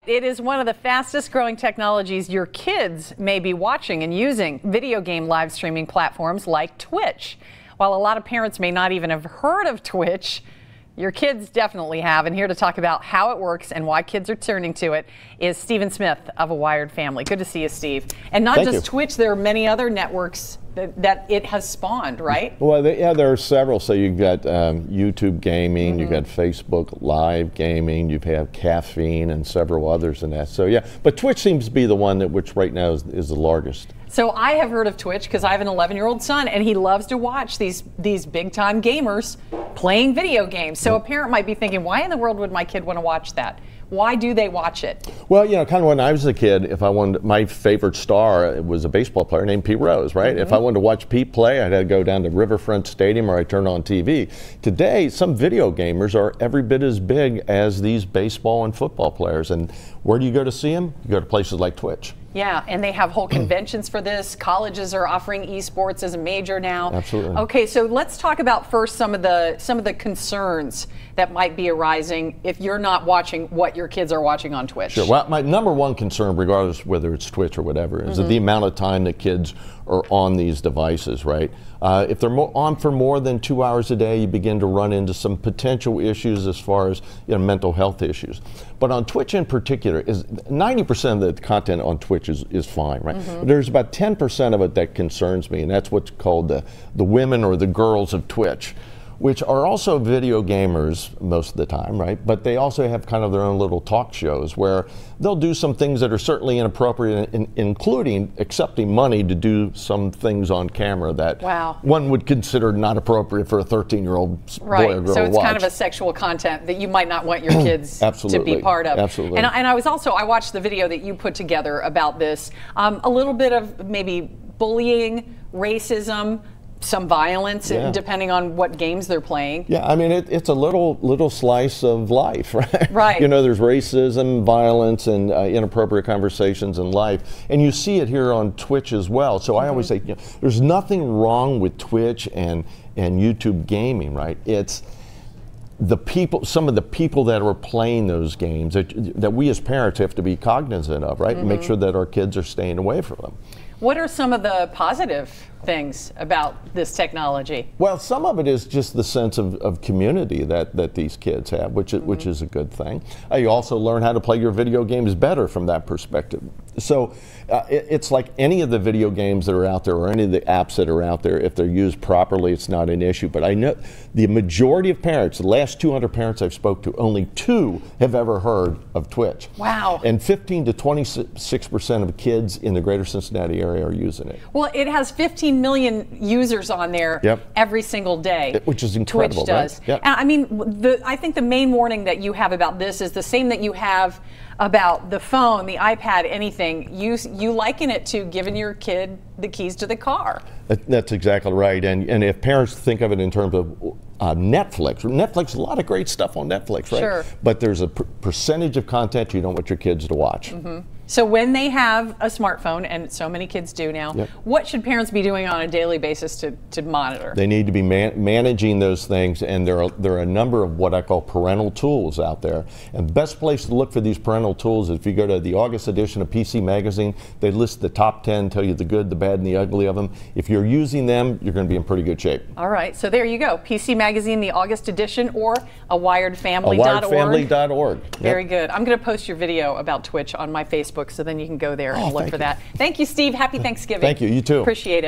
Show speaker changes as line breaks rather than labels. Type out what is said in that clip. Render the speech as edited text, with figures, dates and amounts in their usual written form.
It is one of the fastest growing technologies your kids may be watching and using, video game live streaming platforms like Twitch. While a lot of parents may not even have heard of Twitch, your kids definitely have. And here to talk about how it works and why kids are turning to it is Stephen Smith of A Wired Family. Good to see you, Steve. And not just Twitch, there are many other networks that it has spawned, right? Well,
yeah, there are several. So you've got YouTube gaming, you've got Facebook Live gaming, you have Caffeine and several others in that. So yeah, but Twitch seems to be the one that which right now is the largest.
So I have heard of Twitch because I have an 11-year-old son and he loves to watch these big-time gamers playing video games. So a parent might be thinking, why in the world would my kid want to watch that? Why do they watch it?
Well, you know, kind of when I was a kid, if I wanted, my favorite star was a baseball player named Pete Rose, right? If I wanted to watch Pete play, I'd have to go down to Riverfront Stadium or I'd turn on TV. Today, some video gamers are every bit as big as these baseball and football players. And where do you go to see them? You go to places like Twitch.
Yeah, and they have whole conventions for this. Colleges are offering esports as a major now.
Absolutely.
Okay, so let's talk about first some of the concerns that might be arising if you're not watching what your kids are watching on Twitch.
Sure. Well, my number one concern, regardless whether it's Twitch or whatever, is the amount of time that kids are on these devices, right? If they're on for more than 2 hours a day, you begin to run into some potential issues as far as mental health issues. But on Twitch in particular, 90% of the content on Twitch is fine, right? But there's about 10% of it that concerns me, and that's what's called the women or the girls of Twitch, which are also video gamers most of the time, right? But they also have kind of their own little talk shows where they'll do some things that are certainly inappropriate, including accepting money to do some things on camera that one would consider not appropriate for a 13-year-old boy or girl to watch.
So it's kind of a sexual content that you might not want your kids to be part of.
Absolutely.
And I watched the video that you put together about this. A little bit of maybe bullying, racism, some violence, depending on what games they're playing.
Yeah, I mean, it's a little slice of life, right?
Right.
You know, there's racism, violence, and inappropriate conversations in life, and you see it here on Twitch as well. So I always say, there's nothing wrong with Twitch and YouTube gaming, right? It's the people, some of the people that are playing those games that we as parents have to be cognizant of, right? And make sure that our kids are staying away from them.
What are some of the positive things about this technology?
Well, some of it is just the sense of community that these kids have, which is a good thing. You also learn how to play your video games better from that perspective. So it's like any of the video games that are out there or any of the apps that are out there, if they're used properly, it's not an issue. But I know the majority of parents, the last 200 parents I've spoke to, only 2 have ever heard of Twitch.
Wow.
And 15 to 26% of kids in the greater Cincinnati area are using it.
Well, it has 15 million users on there every single day.
Which is incredible,
Twitch does.
Right? Yep.
And I mean, I think the main warning that you have about this is the same that you have about the phone, the iPad, anything. You liken it to giving your kid the keys to the car.
That's exactly right. And if parents think of it in terms of Netflix, a lot of great stuff on Netflix, right?
Sure.
But there's a percentage of content you don't want your kids to watch.
So when they have a smartphone, and so many kids do now, what should parents be doing on a daily basis to monitor?
They need to be managing those things, and there are a number of what I call parental tools out there. And the best place to look for these parental tools is if you go to the August edition of PC Magazine, they list the top 10, tell you the good, the bad, and the ugly of them. If you're using them, you're going to be in pretty good shape.
All right, so there you go. PC Magazine, the August edition, or awiredfamily.org.
awiredfamily.org.
Very good. I'm going to post your video about Twitch on my Facebook, so then you can go there and look for that. Thank you, Steve. Happy Thanksgiving.
Thank you. You too.
Appreciate it.